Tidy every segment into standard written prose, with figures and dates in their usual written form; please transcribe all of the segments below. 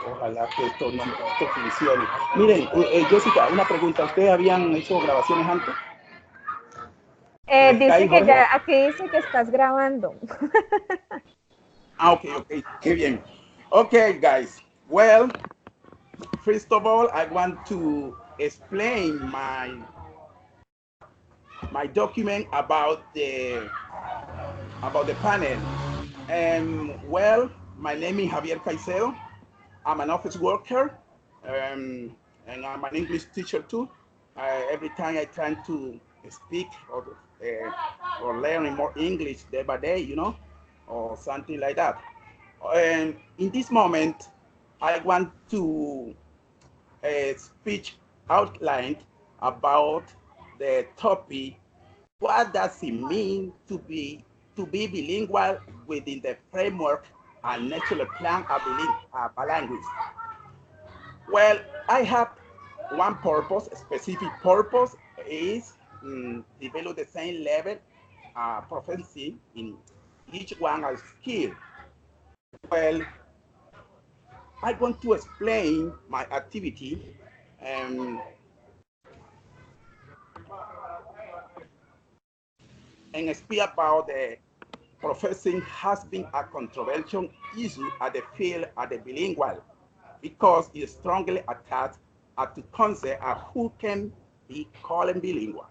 Ojalá que esto funcione. Miren, Jessica, una pregunta. ¿Ustedes habían hecho grabaciones antes? Dice Skype, que Jorge. ya, aquí dice que estás grabando. Ah, okay, qué bien. Okay, guys. Well, first of all, I want to explain my document about the panel. Well, my name is Javier Caicedo. I'm an office worker, and I'm an English teacher too. Every time I try to speak or learn more English day by day, or something like that. And in this moment, I want to speech outline about the topic. What does it mean to be bilingual within the framework and natural plan of language? Well, I have one purpose, a specific purpose is develop the same level proficiency in each one of skill. Well, I want to explain my activity and speak about the professing has been a controversial issue at the field of the bilingual because it strongly attached at the concept of who can be called bilingual.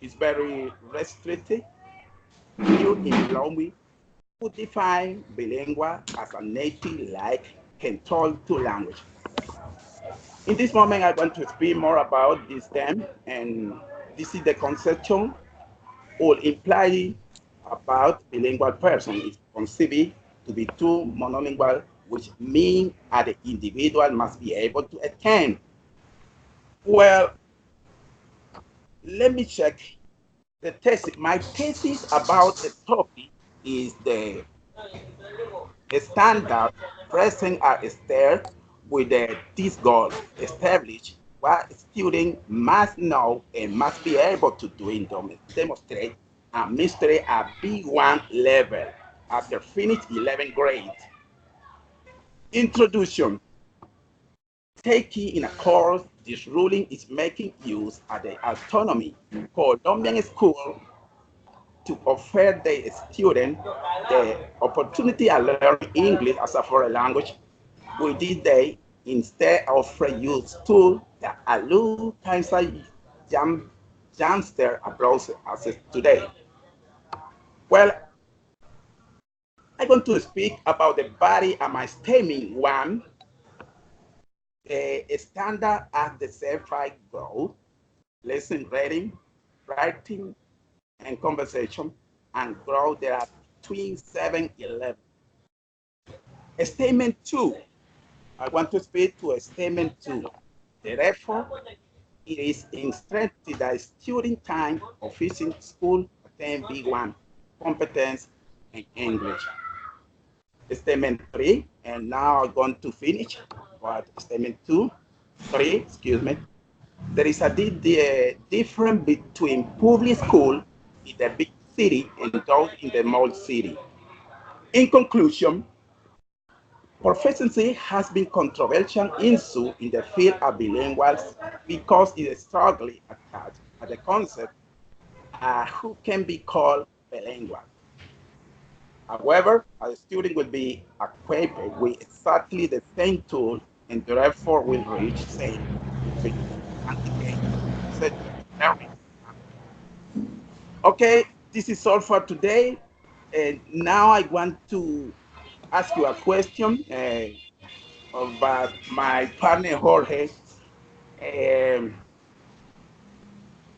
It's very restricted. You in Colombia who define bilingual as a native like can talk two languages. In this moment, I want to speak more about this theme, and this is the conception or imply about bilingual person is conceived to be two monolingual, which means that the individual must be able to attend. Well, let me check the thesis. My thesis about the topic is the standard present at STAIR with this goal established what students must know and must be able to do in demonstrate and master a B1 level after finish 11th grade. Introduction. Taking in a course, this ruling is making use of the autonomy Colombian school to offer the student the opportunity to learn English as a foreign language with this day instead of use tool that allow kinds of youngster approach as today. Well, I'm going to speak about the body and my statement one. The standard at the self-right growth, lesson reading, writing, and conversation, and growth there are between 7 and 11. Statement 2. I want to speak to a statement 2. Therefore, it is instructed that student time of visiting school attain B1 competence in English. Statement 3, and now I'm going to finish. But statement 3, excuse me. There is a difference between public school in the big city and those in the small city. In conclusion, proficiency has been controversial issue in the field of bilinguals because it is strongly attached at the concept who can be called bilingual. However, a student will be equipped with exactly the same tool and therefore will reach same Okay, this is all for today. And now I want to ask you a question about my partner Jorge. Um,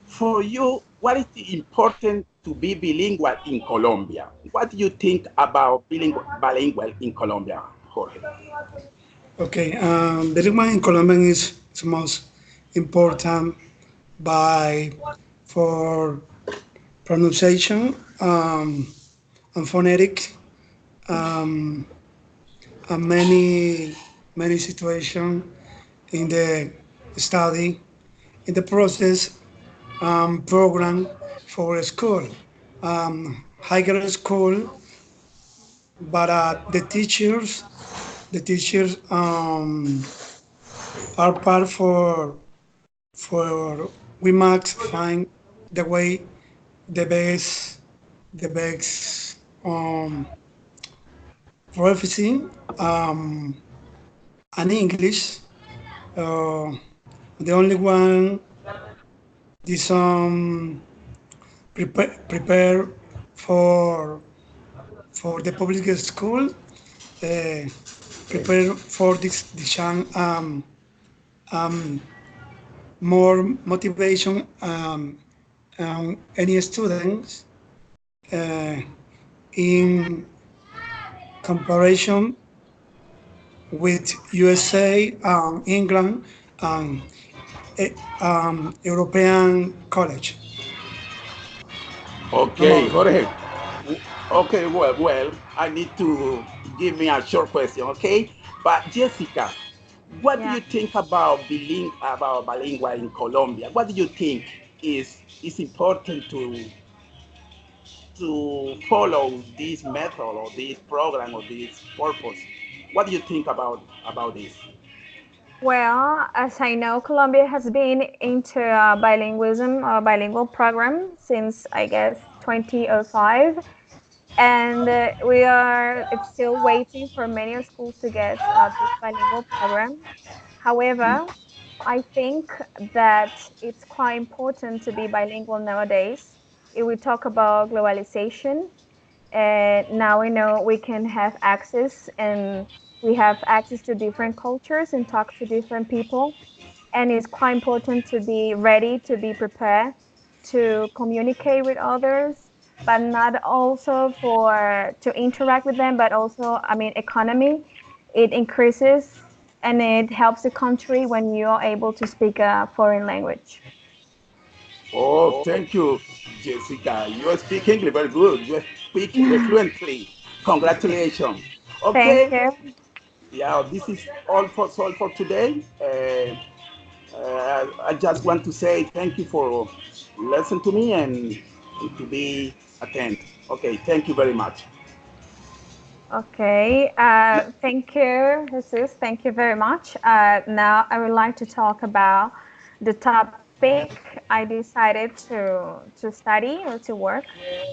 for you, what is the important to be bilingual in Colombia? What do you think about bilingual in Colombia, Jorge? Okay, bilingual in Colombian is the most important by for pronunciation and phonetic um, and many situations in the study in the process program for a school higher school but the teachers the teachers are part for we must find the way the best for everything and English. Uh, the only one is prepare for for the public school. Uh, Prepare for this um, more motivation any students uh, in comparison with USA, England, and European college. No Okay, more. Jorge. Okay, well, I need to give me a short question, okay? But Jessica, what do Yeah. you think about bilingual in Colombia? What do you think is important to follow this method or this program or this purpose? What do you think about this? Well, as I know, Colombia has been into bilingualism, bilingual program since I guess 2005, and it's still waiting for many schools to get this bilingual program. However, I think that it's quite important to be bilingual nowadays. If we talk about globalization, now we know we can have access and we have access to different cultures and talk to different people. And it's quite important to be ready, to be prepared to communicate with others, but not also for to interact with them, but also, I mean, economy. It increases and it helps the country when you are able to speak a foreign language. Oh, thank you, Jessica. You speak English very good. You speak fluently. Congratulations. Thank Okay, you. yeah, this is all for today. I just want to say thank you for listening to me and to be attentive. Okay, thank you very much. Okay, thank you, Jesus. Thank you very much. Now I would like to talk about the topic I decided to study or to work.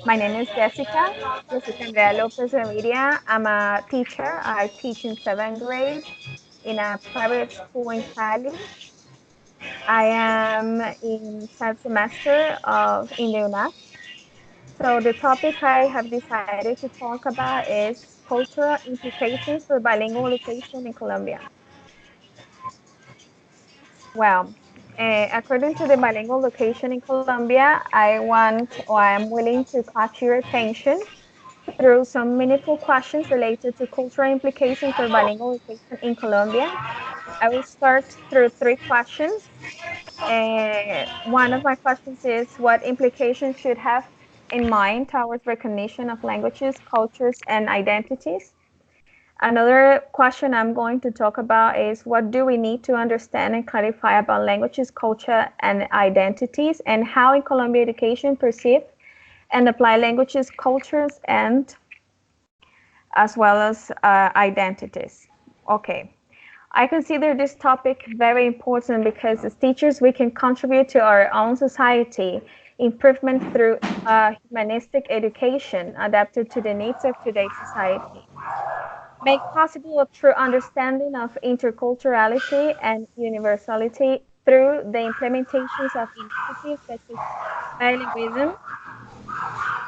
My name is Jessica, Jessica Andrea Lopez Heredia. I'm a teacher. I teach in seventh grade in a private school in Cali. I am in third semester of in the UNAS. So the topic I have decided to talk about is cultural implications for bilingual education in Colombia. Well, according to the bilingual education in Colombia, I want or I am willing to catch your attention through some meaningful questions related to cultural implications for bilingual education in Colombia. I will start through three questions. One of my questions is what implications should have in mind towards recognition of languages, cultures, and identities. Another question I'm going to talk about is what do we need to understand and clarify about languages, culture, and identities, and how in Colombia education perceive and apply languages, cultures, and as well as identities. Okay. I consider this topic very important because as teachers, we can contribute to our own society improvement through humanistic education adapted to the needs of today's society. Make possible a true understanding of interculturality and universality through the implementations of initiatives such as bilingualism.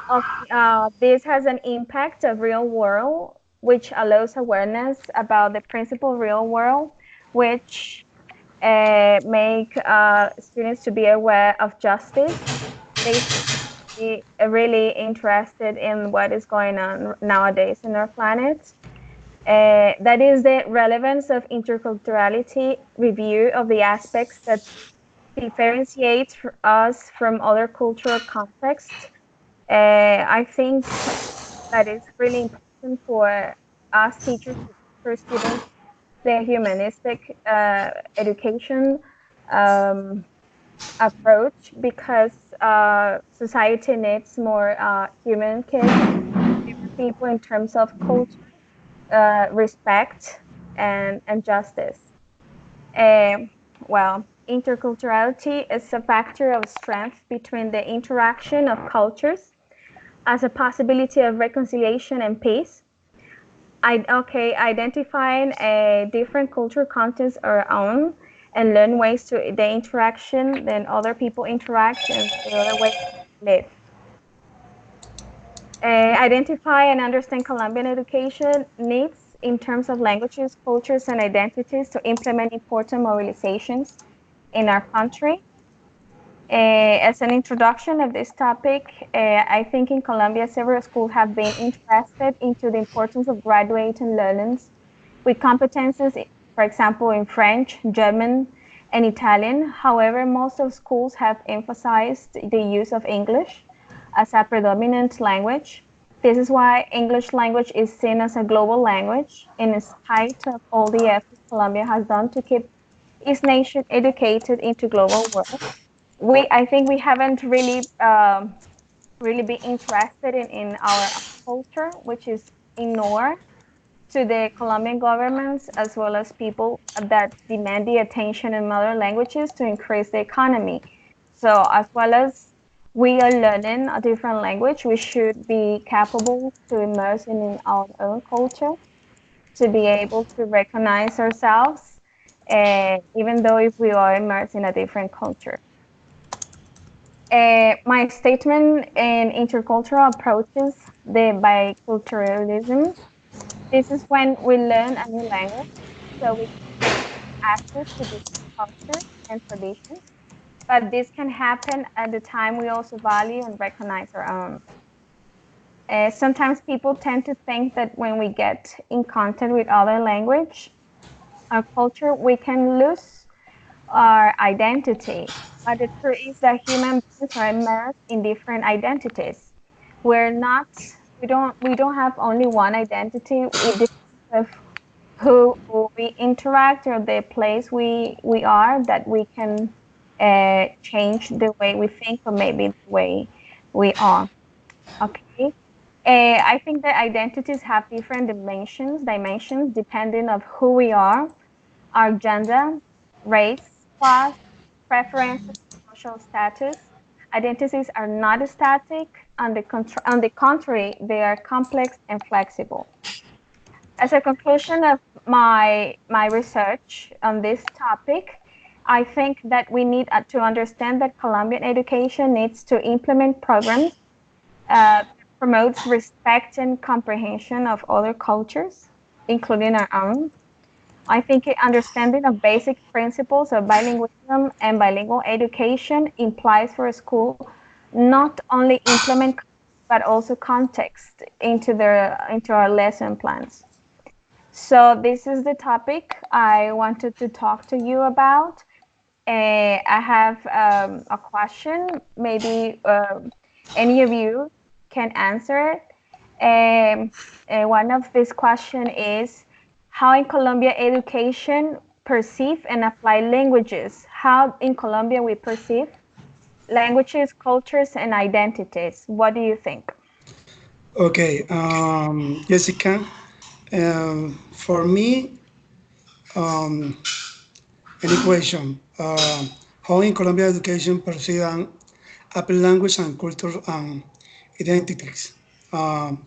Of, this has an impact of real world, which allows awareness about the principal real world, which make students to be aware of justice. They be really interested in what is going on nowadays in our planet. That is the relevance of interculturality review of the aspects that differentiate us from other cultural contexts. I think that is really important for us teachers, for students, the humanistic education um, approach because society needs more human kids, human people in terms of culture, respect. and justice. Uh, well, interculturality is a factor of strength between the interaction of cultures as a possibility of reconciliation and peace. Identifying a different cultural contexts our own and learn ways to the interaction, then other people interact and the other way to live. Identify and understand Colombian education needs in terms of languages, cultures, and identities to implement important mobilizations in our country. As an introduction of this topic, I think in Colombia, several schools have been interested into the importance of graduating learners with competences, for example, in French, German, and Italian. However, most of schools have emphasized the use of English as a predominant language. This is why English language is seen as a global language in spite of all the efforts Colombia has done to keep its nation educated into global world. I think we haven't really been interested in our culture, which is ignored to the Colombian governments as well as people that demand the attention in mother languages to increase the economy. So as well as we are learning a different language, we should be capable to immerse in our own culture, to be able to recognize ourselves, even though if we are immersed in a different culture. My statement in intercultural approaches the biculturalism. This is when we learn a new language, so we can access to different cultures and traditions. But this can happen at the time we also value and recognize our own. Sometimes people tend to think that when we get in contact with other language, our culture, we can lose our identity. But the truth is that human beings are immersed in different identities. We don't have only one identity. It depends of who we interact or the place we are that we can change the way we think or maybe the way we are. Okay. I think that identities have different dimensions depending of who we are, our gender, race, class, preferences, social status. Identities are not static. On the contrary, they are complex and flexible. As a conclusion of my research on this topic, I think that we need to understand that Colombian education needs to implement programs that promotes respect and comprehension of other cultures, including our own. I think understanding of basic principles of bilingualism and bilingual education implies for a school not only implement but also context into our lesson plans. So this is the topic I wanted to talk to you about. I have a question. Maybe any of you can answer it. One of this question is, how in Colombia education perceive and apply languages? How in Colombia we perceive languages, cultures, and identities? What do you think? Okay, Jessica, for me, any question? How in Colombia education perceive and apply language and culture and identities? Um,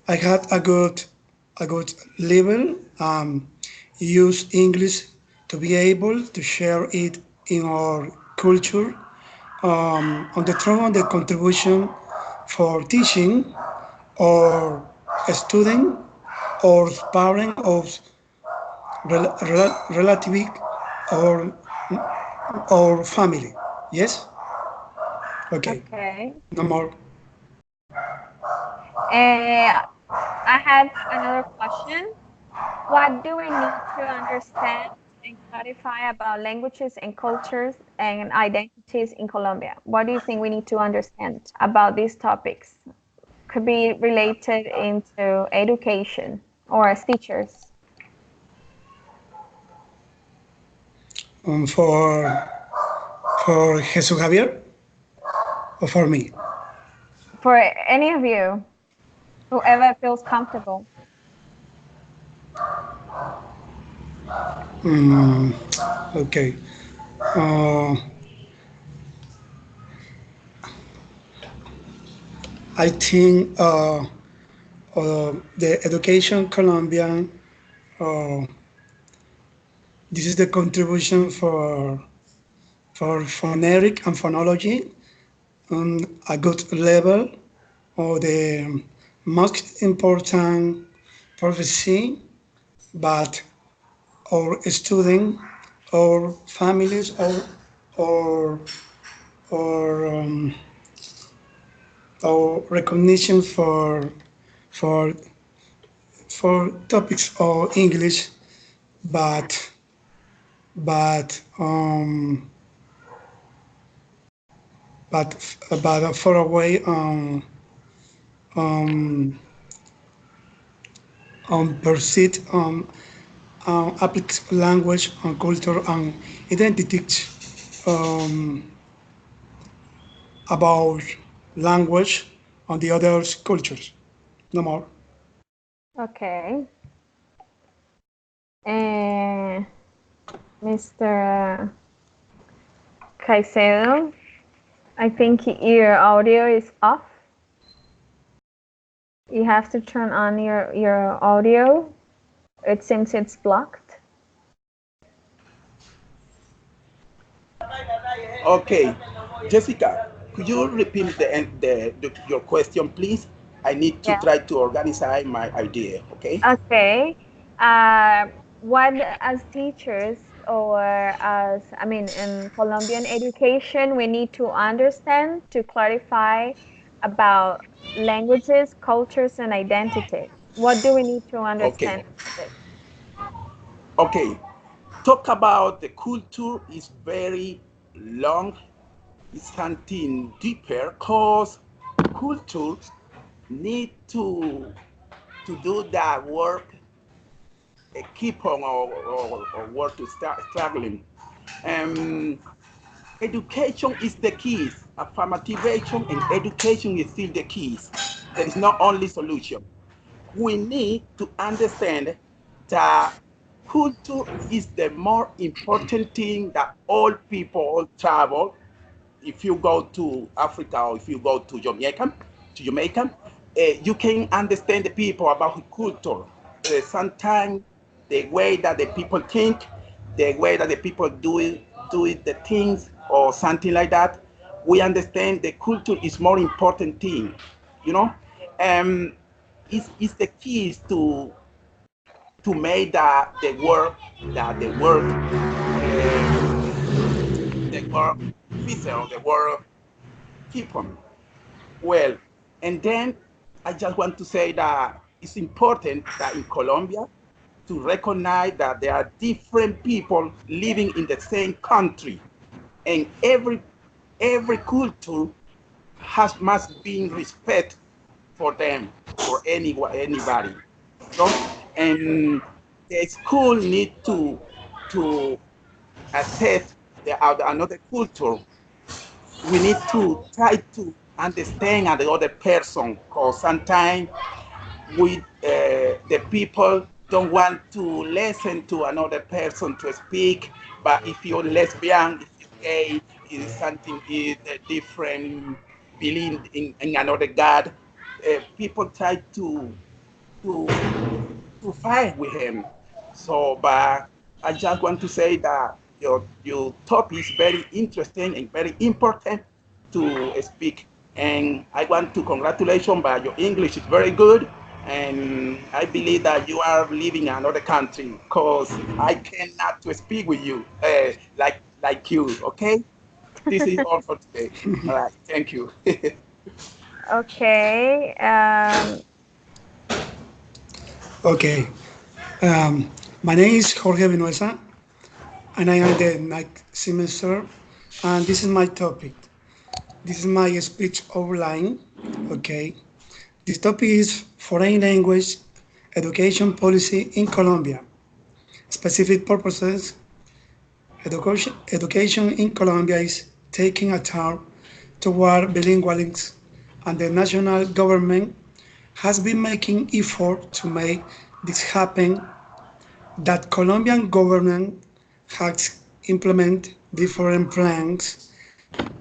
I had a good level. Use English to be able to share it in our culture. On the throne of the contribution for teaching or student or parent of relative or family. Yes. Okay. Okay. No more. I have another question. What do we need to understand and clarify about languages and cultures and identities in Colombia? What do you think we need to understand about these topics? Could be related into education or as teachers. Um, for for Jesus Javier or for me. For any of you, whoever feels comfortable. Mm, okay. Uh, I think the education Colombian, uh, this is the contribution for phonetic and phonology on a good level, or the most important prophecy, but our student or families or or or recognition for for topics of English, but but um, but far away um, on pursuit applic language and culture and identity um, about language and the other cultures. No more. Okay. And Mr. Caicedo, I think your audio is off. You have to turn on your audio. It seems it's blocked. Okay, Jessica, could you repeat your question, please? I need to Yeah. try to organize my idea, okay? Okay. What as teachers or as, I mean, in Colombian education, we need to understand to clarify about languages, cultures, and identity. What do we need to Okay, understand about it? okay. Talk about the culture is very long. It's something deeper because culture need to do that work, keep on or work to start struggling. Um, Education is the keys. Affirmativation and education is still the keys. There is not only solution. We need to understand that culture is the more important thing that all people travel. If you go to Africa or if you go to Jamaica, you can understand the people about culture. Sometimes the way that the people think, the way that the people do it the things or something like that. We understand the culture is more important thing, you know. Um, it's the keys to make the work visual, the work keep on well. And then I just want to say that it's important that in Colombia to recognize that there are different people living in the same country, and every culture must be respect for them, for anybody. So, and the school need to assess another culture. We need to try to understand the other person, because sometimes the people don't want to listen to another person to speak. But if you're lesbian, if you're gay, is something is different, believe in another god, people try to to fight with him. So, but I just want to say that your topic is very interesting and very important to speak. And I want to congratulate you, but your English is very good. And I believe that you are living in another country, because I cannot to speak with you like you. Okay, this is all for today. All right, thank you. Okay. Okay. Um, my name is Jorge Vinuesa, and I am the ninth semester, and this is my topic. This is my speech outline. Okay. This topic is foreign language education policy in Colombia. Specific purposes. Education in Colombia is taking a turn toward bilingualism, and the national government has been making effort to make this happen that Colombian government has implemented different plans,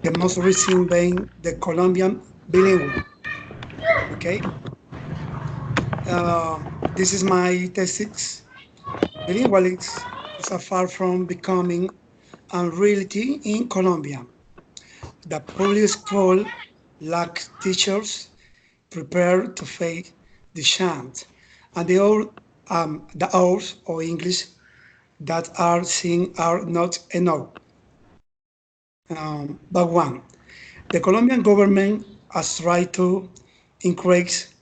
the most recent being the Colombian bilingual. Okay, uh, this is my thesis. Bilingualism is far from becoming a reality in Colombia. The public school lacks teachers prepared to face the chant, and the hours of English that are seen are not enough. But one, the Colombian government has tried to increase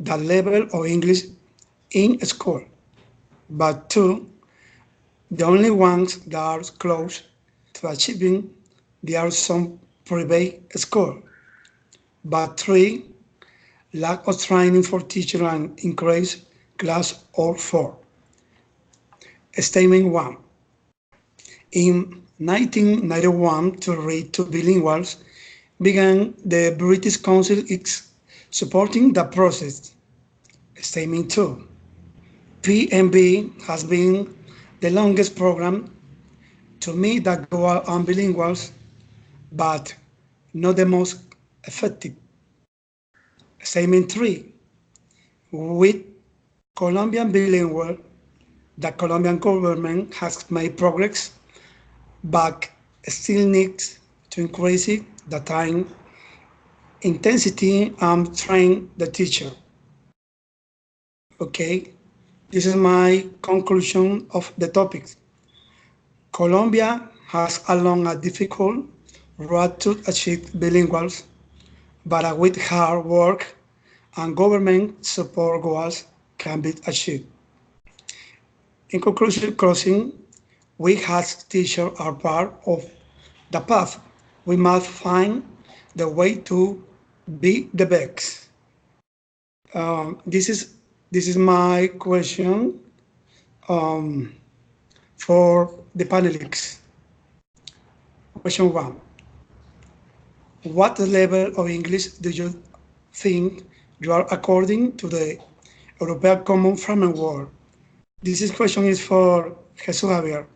the level of English in school. But two, the only ones that are close to achieving there are some private schools. But three, lack of training for teachers and increase class or four. Statement one. In 1991, to read to bilinguals began the British Council is supporting the process. Statement 2. PMB has been the longest program to meet the goal on bilinguals, but not the most effective. Statement 3. With Colombian bilingual, the Colombian government has made progress, but still needs to increase it, the time, intensity, and train the teacher. Okay, this is my conclusion of the topic. Colombia has along a difficult road to achieve bilinguals, but with hard work and government support goals can be achieved. In conclusion, closing, we as teachers are part of the path. We must find the way to be the best. This is my question for the panelists. Question one: what level of English do you think you are according to the European Common Framework? This question is for Jesus Javier.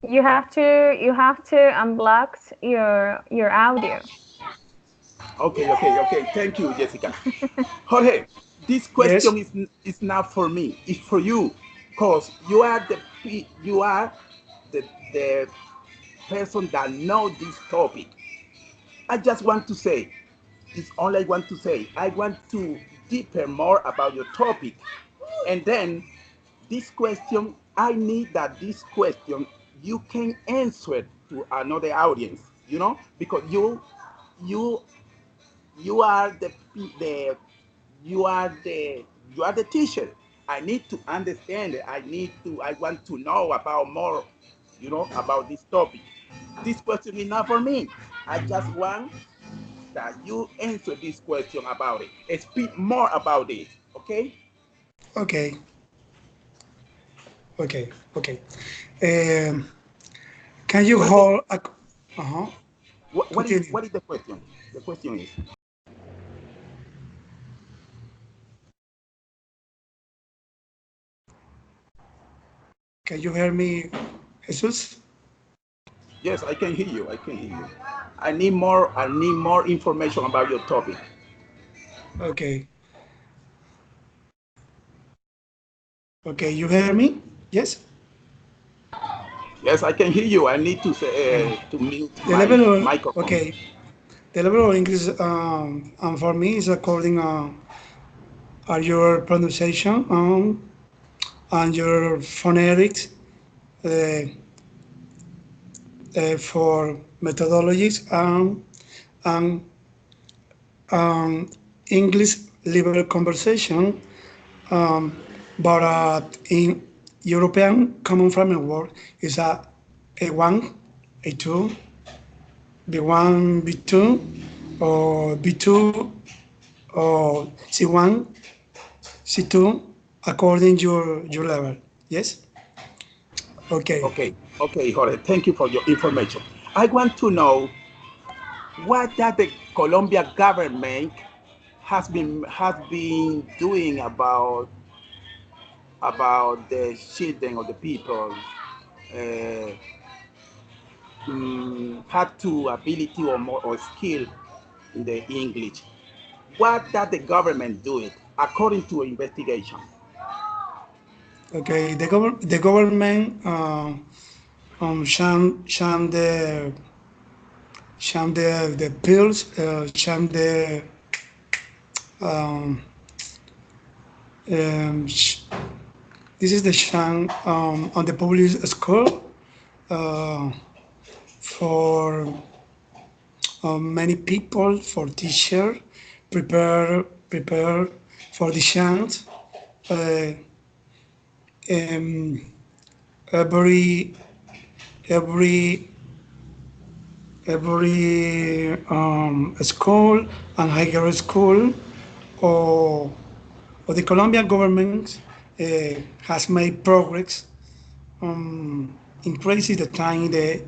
You have to unblock your audio. Okay. Thank you, Jessica. Jorge, this question Yes. is not for me. It's for you, cause you are the person that know this topic. I just want to say, it's all I want to say. I want to deeper more about your topic, and then this question. I need that this question you can answer to another audience. Because you you are the you are the teacher. I need to understand it. I want to know about more, about this topic. This question is not for me. I just want that you answer this question about it and speak more about it. Okay? Okay. Okay. Okay. Um, can you What is the hold a? Uh-huh. Continue. what is the question? The question is, Can you hear me, Jesus? yes, I can hear you. I can hear you. I need more information about your topic. Okay. Okay. You hear me? Yes. Yes, I can hear you. I need to Uh, say to mute the my level of microphone. okay. The level of English and for me is according are your pronunciation and your phonetics uh, for methodologies and English level conversation. Um, but in European Common Framework is a A1, A2, B1, B2, or B2, or C1, C2, according your level. Yes? Okay. Okay, Jorge. Thank you for your information. I want to know what does the Colombia government has been doing about the children or the people uh, had to ability or more or skill in the English. What does the government do it according to investigation? Okay, the government sham the pills, sham the um, sh this is the sham on the public school uh, for many people, for teacher, prepare for the chance. Uh, um, every every school and higher school or, or the Colombian government has made progress increasing the time the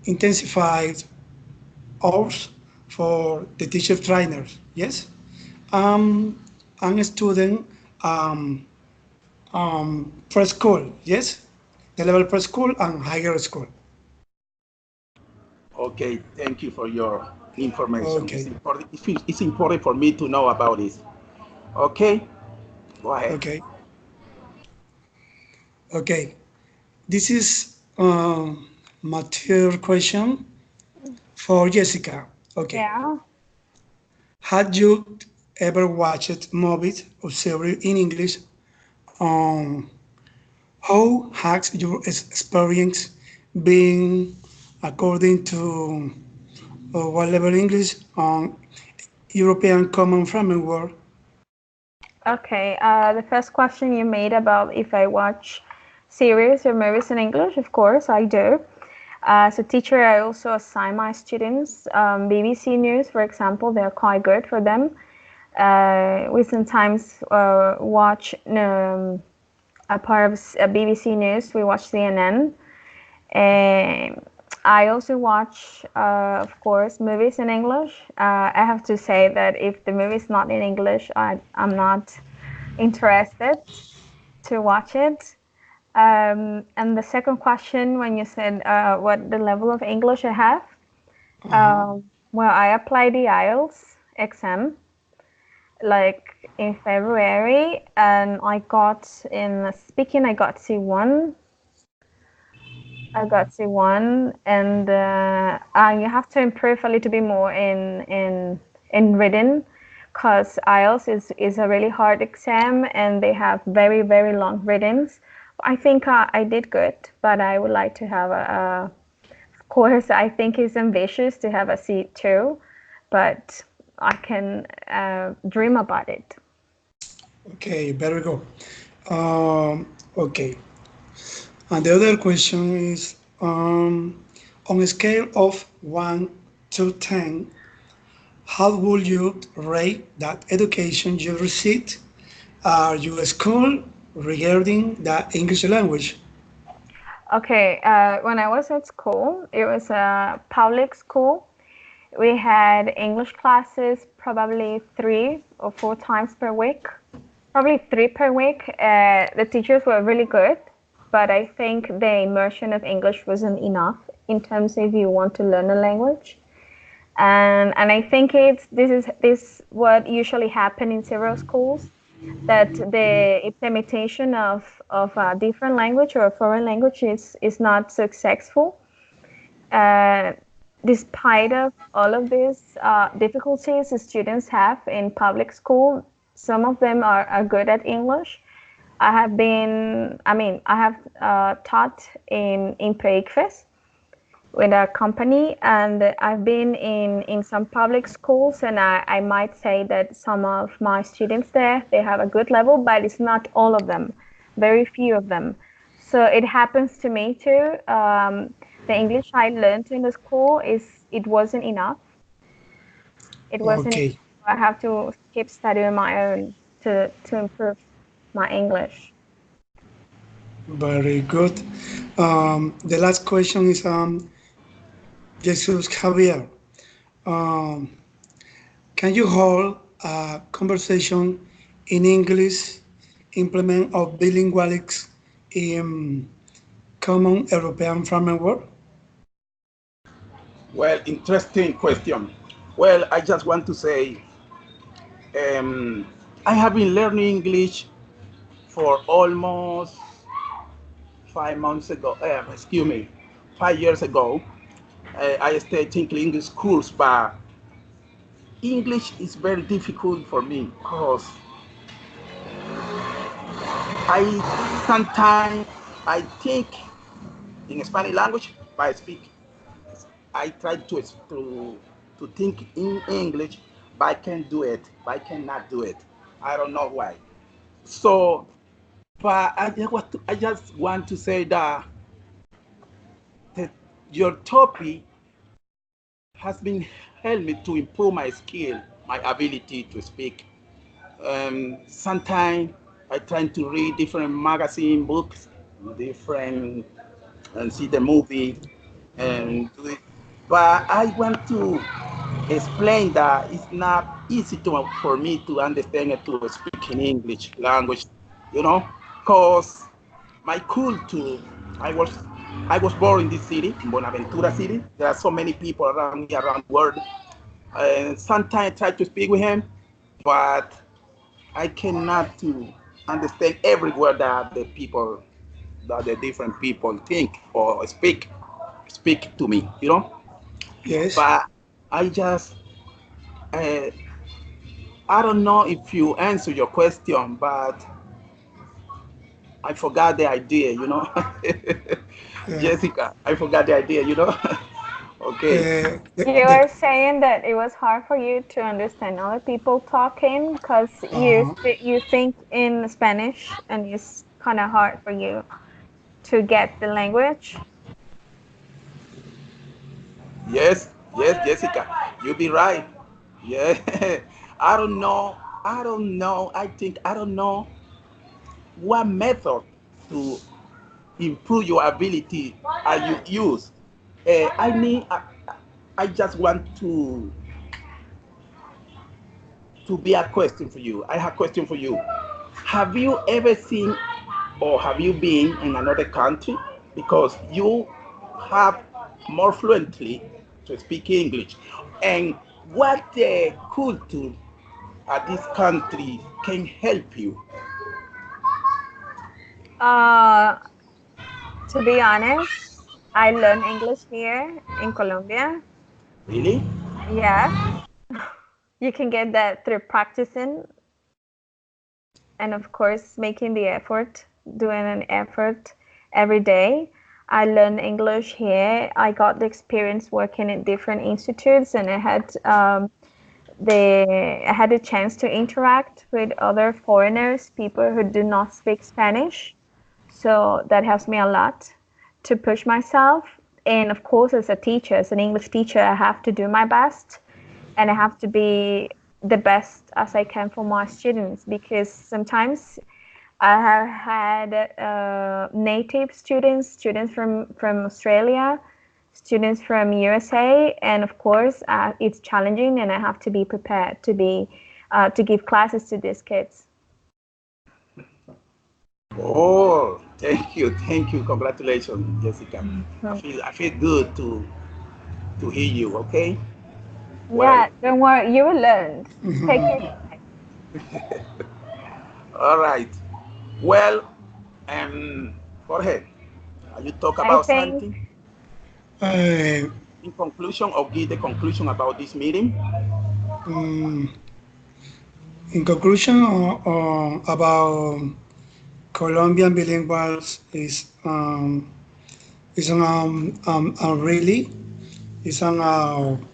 intensified hours for the teacher trainers. Yes, and a student preschool. Yes, the level preschool and higher school. Okay, thank you for your information. It's Okay, important. It's important for me to know about this. Okay, go ahead. okay, okay. This is my third question for Jessica. Okay. Yeah. Had you ever watched movies or series in English? Um, how has your experience been according to what level English on European Common Framework? Okay. The first question you made about if I watch series or movies in English, of course I do. As a teacher, I also assign my students BBC News, for example. They're quite good for them. We sometimes watch a part of BBC News. We watch CNN. I also watch, of course, movies in English. I have to say that if the movie is not in English, I'm not interested to watch it. And the second question, when you said what the level of English I have, well, I applied the IELTS exam like in February, and I got in speaking, I got C1. I got C1, and you have to improve a little bit more in reading, because IELTS is a really hard exam, and they have very long readings. I think I did good, but I would like to have of course, I think it's ambitious to have a C2, but I can dream about it. Okay, very good. Okay, and the other question is on a scale of 1 to 10, how would you rate that education you received at your school regarding the English language? Okay, when I was at school, it was a public school. We had English classes probably 3 or 4 times per week, probably 3 per week. The teachers were really good, but I think the immersion of English wasn't enough in terms of if you want to learn a language. And I think this what usually happen in several schools, that the implementation of a different language or a foreign language is not successful. Despite of all of these difficulties the students have in public school, some of them are good at English. I have taught in Preikves with a company, and I've been in some public schools, and I might say that some of my students there, they have a good level, but it's not all of them, very few of them. So it happens to me too. The English I learned in the school it wasn't enough. It wasn't enough. Okay, I have to keep studying my own to improve my English. very good. The last question is Jesus Javier. Um, can you hold a conversation in English, implement of bilingualics in common European framework? Well, interesting question. Well, I just want to say I have been learning English for almost 5 months ago. Excuse me, 5 years ago. I started taking English course, but English is very difficult for me because I sometimes I think in Spanish language, but I speak. I try to think in English, but I can't do it. But I cannot do it. I don't know why. So, but I just want to say that your topic has been helped me to improve my skill, my ability to speak. Sometimes I try to read different magazine books, different and see the movie and do it. But I want to explain that it's not easy for me to understand and to speak in English language, because my culture, I was I was born in this city, in Buenaventura City. There are so many people around me around the world, and sometimes I try to speak with him, but I cannot to understand every word that the different people think or speak to me. Yes. But I just uh, I don't know if you answer your question, but I forgot the idea. Uh, Jessica, I forgot the idea. Okay. You were saying that it was hard for you to understand other people talking because uh, you think in Spanish and it's kind of hard for you to get the language. Yes, yes, Jessica, you be right. Yeah. I don't know. I don't know. I don't know what method to improve your ability you use. I need. I just want to be a question for you. I have a question for you. Have you ever seen or have you been in another country because you have more fluently to speak English? And what the culture at this country can help you? Uh, to be honest, I learned English here in Colombia. Really? Yes, you can get that through practicing and, of course, making the effort, doing an effort every day. I learned English here. I got the experience working in different institutes, and I had a chance to interact with other foreigners, people who do not speak Spanish. So that helps me a lot to push myself. And of course, as a teacher, as an English teacher, I have to do my best and I have to be the best as I can for my students because sometimes I have had native students from Australia, students from USA, and of course it's challenging, and I have to be prepared to give classes to these kids. Oh, thank you, congratulations, Jessica. I feel good to hear you. Okay. Well, Yeah, don't worry, you will learn. Take your time. all right. Well, Jorge, you talk I about think something uh, in conclusion or give the conclusion about this meeting? um, in conclusion, about Colombian bilinguals is really is um,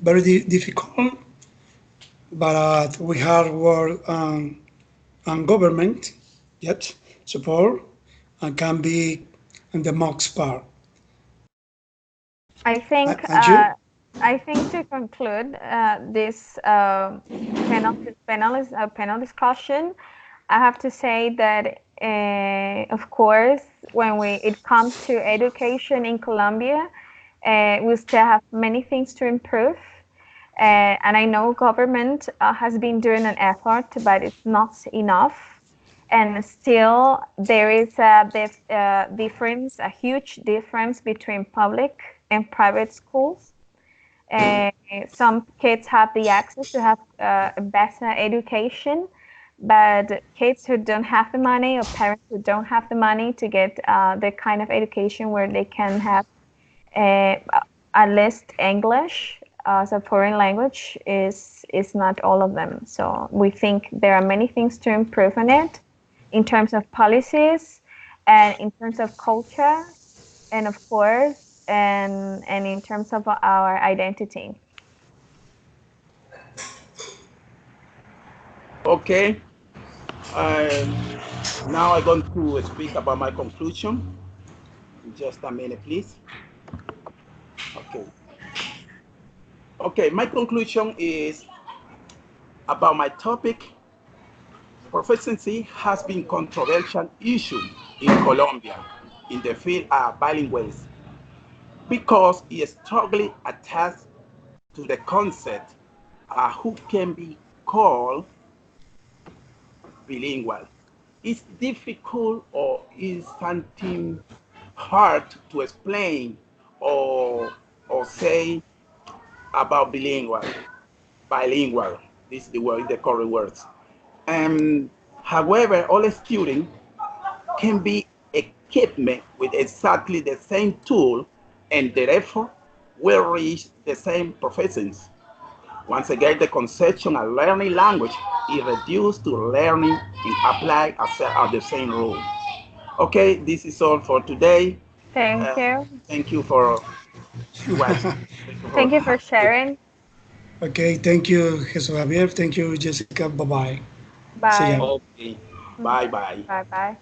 very difficult, but we hard work and government yet support and can be in the most part. I think And you? I think to conclude this panel discussion, I have to say that of course when it comes to education in Colombia, we still have many things to improve. And I know government has been doing an effort, but it's not enough. And still, there is a difference, a huge difference between public and private schools. Some kids have the access to have a better education, but kids who don't have the money or parents who don't have the money to get the kind of education where they can have at least English as a foreign language is not all of them. So we think there are many things to improve on it in terms of policies and in terms of culture and of course and in terms of our identity. Okay. Now I'm going to speak about my conclusion. Just a minute, please. Okay. Okay, my conclusion is about my topic. Proficiency has been controversial issue in Colombia in the field of bilingualism because it strongly attached to the concept who can be called bilingual. It's difficult or is something hard to explain or say about bilingual. This is the word, the correct words. However, all students can be equipped with exactly the same tool and therefore will reach the same professions. Once again, the conception of learning language is reduced to learning and apply at the same rule. Okay, this is all for today. Thank you. Thank you for watching. Thank you for sharing. Okay, thank you, Jesus Javier. Thank you, Jessica. Bye-bye. See ya. Bye. Okay, bye bye. Bye bye.